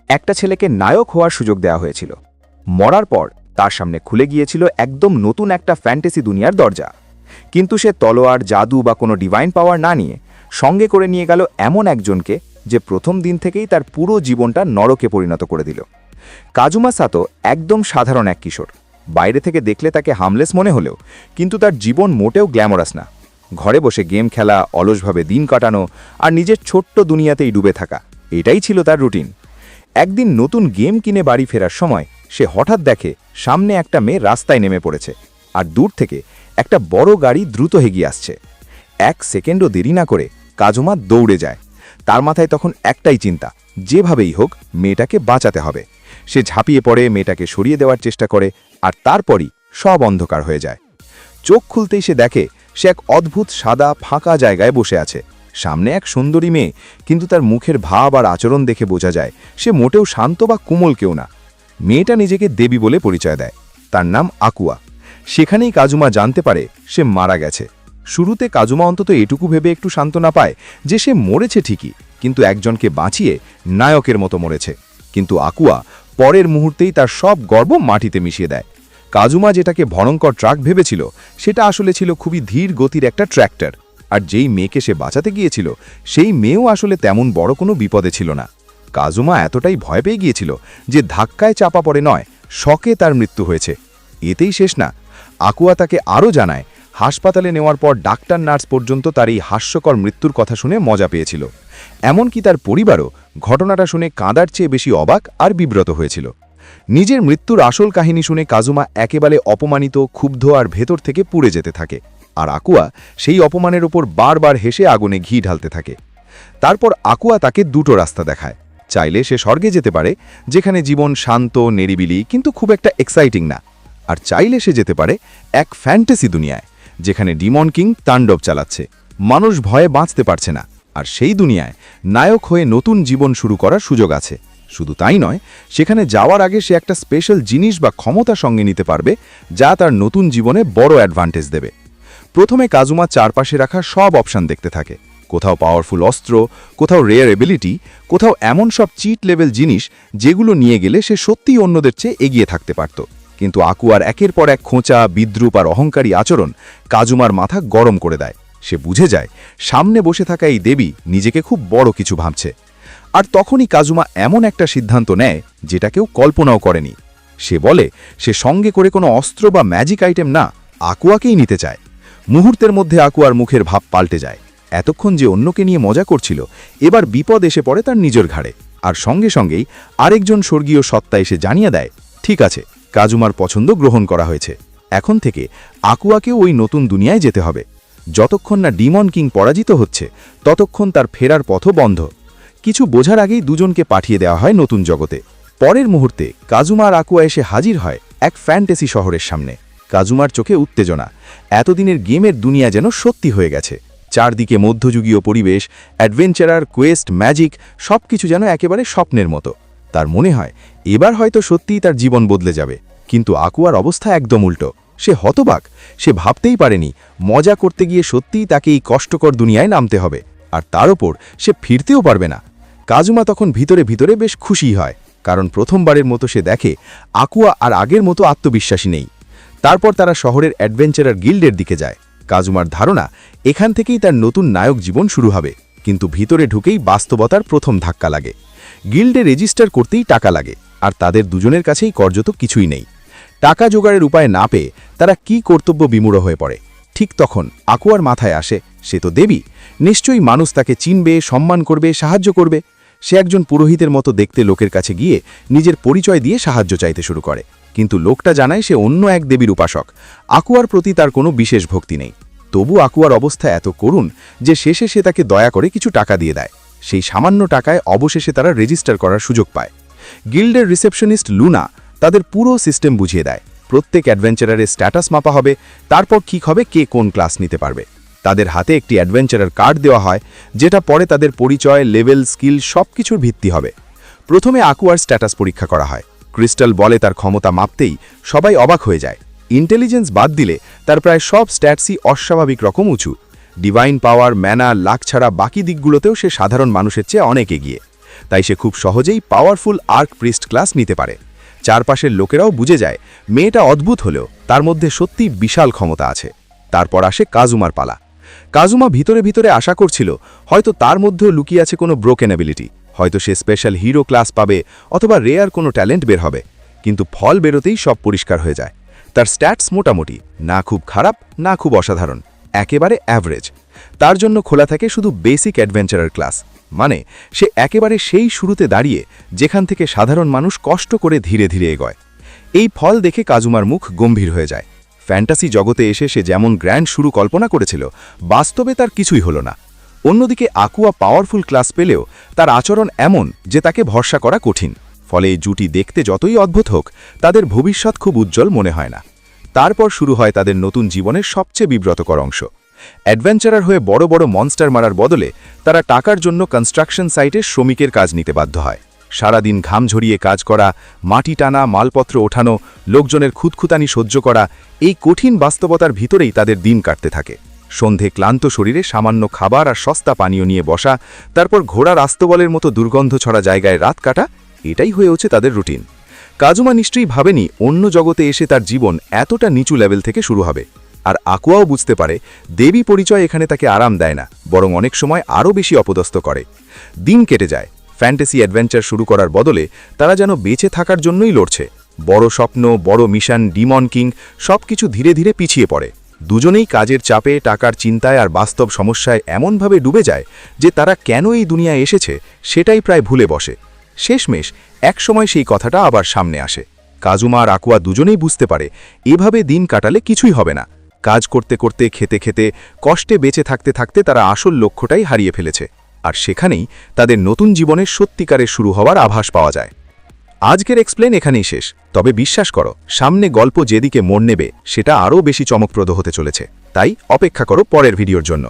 একটা ছেলেকে নায়ক হওয়ার সুযোগ দেওয়া হয়েছিল। মরার পর তার সামনে খুলে গিয়েছিল একদম নতুন একটা ফ্যান্টাসি দুনিয়ার দরজা। কিন্তু সে তলোয়ার, জাদু বা কোনো ডিভাইন পাওয়ার না নিয়ে সঙ্গে করে নিয়ে গেল এমন একজনকে যে প্রথম দিন থেকেই তার পুরো জীবনটা নরকে পরিণত করে দিল। কাজুমা সাতো একদম সাধারণ এক কিশোর। বাইরে থেকে দেখলে তাকে হামলেস মনে হলেও কিন্তু তার জীবন মোটেও গ্ল্যামারাস না। ঘরে বসে গেম খেলা, অলসভাবে দিন কাটানো আর নিজের ছোট্ট দুনিয়াতেই ডুবে থাকা, এটাই ছিল তার রুটিন। একদিন নতুন গেম কিনে বাড়ি ফেরার সময় সে হঠাৎ দেখে সামনে একটা মেয়ে রাস্তায় নেমে পড়েছে, আর দূর থেকে একটা বড় গাড়ি দ্রুত এগিয়ে আসছে। 1 সেকেন্ডও দেরি না করে কাজুমা দৌড়ে যায়। তার মাথায় তখন একটাই চিন্তা, যেভাবেই হোক মেয়েটাকে বাঁচাতে হবে। সে ঝাঁপিয়ে পড়ে, মেয়েটাকে সরিয়ে দেওয়ার চেষ্টা করে, আর তারপরই সব অন্ধকার হয়ে যায়। চোখ খুলতেই সে দেখে সে এক অদ্ভুত সাদা ফাঁকা জায়গায় বসে আছে। সামনে এক সুন্দরী মেয়ে, কিন্তু তার মুখের ভাব আর আচরণ দেখে বোঝা যায় সে মোটেও শান্ত বা কোমল কেউ না। মেয়েটা নিজেকে দেবী বলে পরিচয় দেয়। তার নাম আকুয়া। সেখানেই কাজুমা জানতে পারে সে মারা গেছে। শুরুতে কাজুমা অন্তত এটুকু ভেবে একটু সান্ত্বনা পায় যে সে মরেছে ঠিকই, কিন্তু একজনকে বাঁচিয়ে নায়কের মতো মরেছে। কিন্তু আকুয়া পরের মুহূর্তেই তার সব গর্ব মাটিতে মিশিয়ে দেয়। কাজুমা যেটাকে ভয়ঙ্কর ট্রাক ভেবেছিল সেটা আসলে ছিল খুবই ধীর গতির একটা ট্র্যাক্টর। আর যেই মেয়েকে সে বাঁচাতে গিয়েছিল সেই মেয়েও আসলে তেমন বড় কোনো বিপদে ছিল না। কাজুমা এতটাই ভয় পেয়ে গিয়েছিল যে ধাক্কায় চাপা পড়ে নয়, শকে তার মৃত্যু হয়েছে। এতেই শেষ না, আকুয়া তাকে আরও জানায় হাসপাতালে নেওয়ার পর ডাক্তার, নার্স পর্যন্ত তার এই হাস্যকর মৃত্যুর কথা শুনে মজা পেয়েছিল। এমনকি তার পরিবারও ঘটনাটা শুনে কাঁদার চেয়ে বেশি অবাক আর বিব্রত হয়েছিল। নিজের মৃত্যুর আসল কাহিনী শুনে কাজুমা একেবারে অপমানিত, ক্ষুব্ধ আর ভেতর থেকে পুড়ে যেতে থাকে। আর আকুয়া সেই অপমানের ওপর বারবার হেসে আগুনে ঘি ঢালতে থাকে। তারপর আকুয়া তাকে দুটো রাস্তা দেখায়। চাইলে সে স্বর্গে যেতে পারে, যেখানে জীবন শান্ত, নিরিবিলি, কিন্তু খুব একটা এক্সাইটিং না। আর চাইলে সে যেতে পারে এক ফ্যান্টাসি দুনিয়ায়, যেখানে ডিমন কিং তাণ্ডব চালাচ্ছে, মানুষ ভয়ে বাঁচতে পারছে না, আর সেই দুনিয়ায় নায়ক হয়ে নতুন জীবন শুরু করার সুযোগ আছে। শুধু তাই নয়, সেখানে যাওয়ার আগে সে একটা স্পেশাল জিনিস বা ক্ষমতা সঙ্গে নিতে পারবে, যা তার নতুন জীবনে বড় অ্যাডভান্টেজ দেবে। প্রথমে কাজুমা চারপাশে রাখা সব অপশান দেখতে থাকে। কোথাও পাওয়ারফুল অস্ত্র, কোথাও রেয়ার এবিলিটি, কোথাও এমন সব চিট লেভেল জিনিস যেগুলো নিয়ে গেলে সে সত্যিই অন্যদের চেয়ে এগিয়ে থাকতে পারত। কিন্তু আকুয়ার একের পর এক খোঁচা, বিদ্রুপ আর অহংকারী আচরণ কাজুমার মাথা গরম করে দেয়। সে বুঝে যায় সামনে বসে থাকা এই দেবী নিজেকে খুব বড় কিছু ভাবছে। আর তখনই কাজুমা এমন একটা সিদ্ধান্ত নেয় যেটা কেউ কল্পনাও করেনি। সে বলে সে সঙ্গে করে কোনো অস্ত্র বা ম্যাজিক আইটেম না, আকুয়াকেই নিতে চায়। মুহূর্তের মধ্যে আকুয়ার মুখের ভাব পাল্টে যায়। এতক্ষণ যে অন্যকে নিয়ে মজা করছিল, এবার বিপদ এসে পড়ে তার নিজের ঘাড়ে। আর সঙ্গে সঙ্গেই আরেকজন স্বর্গীয় সত্তা এসে জানিয়ে দেয়, ঠিক আছে, কাজুমার পছন্দ গ্রহণ করা হয়েছে। এখন থেকে আকুয়াকেও ওই নতুন দুনিয়ায় যেতে হবে। যতক্ষণ না ডিমন কিং পরাজিত হচ্ছে, ততক্ষণ তার ফেরার পথও বন্ধ। কিছু বোঝার আগেই দুজনকে পাঠিয়ে দেওয়া হয় নতুন জগতে। পরের মুহূর্তে কাজুমা আর আকুয়া এসে হাজির হয় এক ফ্যান্টাসি শহরের সামনে। কাজুমার চোখে উত্তেজনা, এতদিনের গেমের দুনিয়া যেন সত্যি হয়ে গেছে। চারদিকে মধ্যযুগীয় পরিবেশ, অ্যাডভেঞ্চারার, কোয়েস্ট, ম্যাজিক, সবকিছু যেন একেবারে স্বপ্নের মতো। তার মনে হয় এবার হয়তো সত্যিই তার জীবন বদলে যাবে। কিন্তু আকুয়ার অবস্থা একদম উল্টো। সে হতবাক। সে ভাবতেই পারেনি মজা করতে গিয়ে সত্যিই তাকে এই কষ্টকর দুনিয়ায় নামতে হবে, আর তার ওপর সে ফিরতেও পারবে না। কাজুমা তখন ভিতরে ভিতরে বেশ খুশি হয়, কারণ প্রথমবারের মতো সে দেখে আকুয়া আর আগের মতো আত্মবিশ্বাসী নেই। তারপর তারা শহরের অ্যাডভেঞ্চারার গিল্ডের দিকে যায়। কাজুমার ধারণা এখান থেকেই তার নতুন নায়ক জীবন শুরু হবে। কিন্তু ভিতরে ঢুকেই বাস্তবতার প্রথম ধাক্কা লাগে। গিল্ডে রেজিস্টার করতেই টাকা লাগে, আর তাদের দুজনের কাছেই কার্যত কিছুই নেই। টাকা জোগাড়ের উপায় না পেয়ে তারা কি কর্তব্য বিমূঢ় হয়ে পড়ে। ঠিক তখন আকুয়ার মাথায় আসে সে তো দেবী, নিশ্চয়ই মানুষ তাকে চিনবে, সম্মান করবে, সাহায্য করবে। সে একজন পুরোহিতের মতো দেখতে লোকের কাছে গিয়ে নিজের পরিচয় দিয়ে সাহায্য চাইতে শুরু করে। কিন্তু লোকটা জানায় সে অন্য এক দেবীর উপাসক। আকুয়ার প্রতি তার কোনো বিশেষ ভক্তি নেই। তবু আকুয়ার অবস্থা এত করুণ যে শেষে সে তাকে দয়া করে কিছু টাকা দিয়ে দেয়। সেই সামান্য টাকায় অবশেষে তারা রেজিস্টার করার সুযোগ পায়। গিল্ডের রিসেপশনিস্ট লুনা তাদের পুরো সিস্টেম বুঝিয়ে দেয়। প্রত্যেক অ্যাডভেঞ্চারারের স্ট্যাটাস মাপা হবে, তারপর ঠিক হবে কে কোন ক্লাস নিতে পারবে। তাদের হাতে একটি অ্যাডভেঞ্চারার কার্ড দেওয়া হয়, যেটা পরে তাদের পরিচয়, লেভেল, স্কিল সবকিছুর ভিত্তি হবে। প্রথমে আকুয়ার স্ট্যাটাস পরীক্ষা করা হয়। ক্রিস্টাল বলে তার ক্ষমতা মাপতেই সবাই অবাক হয়ে যায়। ইন্টেলিজেন্স বাদ দিলে তার প্রায় সব স্ট্যাটসই অস্বাভাবিক রকম উঁচু। ডিভাইন পাওয়ার, ম্যানা, লাক ছাড়া বাকি দিকগুলোতেও সে সাধারণ মানুষের চেয়ে অনেক এগিয়ে। তাই সে খুব সহজেই পাওয়ারফুল আর্ক প্রিস্ট ক্লাস নিতে পারে। চারপাশের লোকেরাও বুঝে যায় মেয়েটা অদ্ভুত হলেও তার মধ্যে সত্যি বিশাল ক্ষমতা আছে। তারপর আসে কাজুমার পালা। কাজুমা ভিতরে ভিতরে আশা করছিল হয়তো তার মধ্যেও লুকিয়ে আছে কোনো ব্রোকেন অ্যাবিলিটি, হয়তো সে স্পেশাল হিরো ক্লাস পাবে অথবা রেয়ার কোনো ট্যালেন্ট বের হবে। কিন্তু ফল বেরোতেই সব পরিষ্কার হয়ে যায়। তার স্ট্যাটস মোটামুটি, না খুব খারাপ না খুব অসাধারণ, একেবারে অ্যাভারেজ। তার জন্য খোলা থাকে শুধু বেসিক অ্যাডভেঞ্চারার ক্লাস, মানে সে একেবারে সেই শুরুতে দাঁড়িয়ে যেখান থেকে সাধারণ মানুষ কষ্ট করে ধীরে ধীরে এগোয়। এই ফল দেখে কাজুমার মুখ গম্ভীর হয়ে যায়। ফ্যান্টাসি জগতে এসে সে যেমন গ্র্যান্ড শুরু কল্পনা করেছিল, বাস্তবে তার কিছুই হলো না। অন্যদিকে আকুয়া পাওয়ারফুল ক্লাস পেলেও তার আচরণ এমন যে তাকে ভরসা করা কঠিন। ফলে এই জুটি দেখতে যতই অদ্ভুত হোক, তাদের ভবিষ্যৎ খুব উজ্জ্বল মনে হয় না। তারপর শুরু হয় তাদের নতুন জীবনের সবচেয়ে বিব্রতকর অংশ। অ্যাডভেঞ্চারার হয়ে বড় বড় মনস্টার মারার বদলে তারা টাকার জন্য কনস্ট্রাকশন সাইটে শ্রমিকের কাজ নিতে বাধ্য হয়। সারাদিন ঘাম ঝরিয়ে কাজ করা, মাটি টানা, মালপত্র ওঠানো, লোকজনের খুঁতখুতানি সহ্য করা, এই কঠিন বাস্তবতার ভিতরেই তাদের দিন কাটতে থাকে। সন্ধে ক্লান্ত শরীরে সামান্য খাবার আর সস্তা পানীয় নিয়ে বসা, তারপর ঘোড়ার আস্তবলের মতো দুর্গন্ধ ছড়া জায়গায় রাত কাটা, এটাই হয়ে ওঠে তাদের রুটিন। কাজুমা নিশ্চয়ই ভাবেনি অন্য জগতে এসে তার জীবন এতটা নিচু লেভেল থেকে শুরু হবে। আর আকুয়াও বুঝতে পারে দেবী পরিচয় এখানে তাকে আরাম দেয় না, বরং অনেক সময় আরও বেশি অপদস্থ করে। দিন কেটে যায়। ফ্যান্টাসি অ্যাডভেঞ্চার শুরু করার বদলে তারা যেন বেঁচে থাকার জন্যই লড়ছে। বড় স্বপ্ন, বড় মিশন, ডিমন কিং সবকিছু ধীরে ধীরে পিছিয়ে পড়ে। দুজনেই কাজের চাপে, টাকার চিন্তায় আর বাস্তব সমস্যায় এমনভাবে ডুবে যায় যে তারা কেন এই দুনিয়ায় এসেছে সেটাই প্রায় ভুলে বসে। শেষমেশ একসময় সেই কথাটা আবার সামনে আসে। কাজুমা আর আকুয়া দুজনেই বুঝতে পারে এভাবে দিন কাটালে কিছুই হবে না। কাজ করতে করতে, খেতে খেতে, কষ্টে বেঁচে থাকতে থাকতে তারা আসল লক্ষ্যটাই হারিয়ে ফেলেছে। আর সেখানেই তাদের নতুন জীবনের সত্যিকারের শুরু হওয়ার আভাস পাওয়া যায়। আজকের এক্সপ্লেন এখানেই শেষ, তবে বিশ্বাস করো সামনে গল্প যেদিকে মোড় নেবে সেটা আরও বেশি চমকপ্রদ হতে চলেছে। তাই অপেক্ষা করো পরের ভিডিওর জন্য।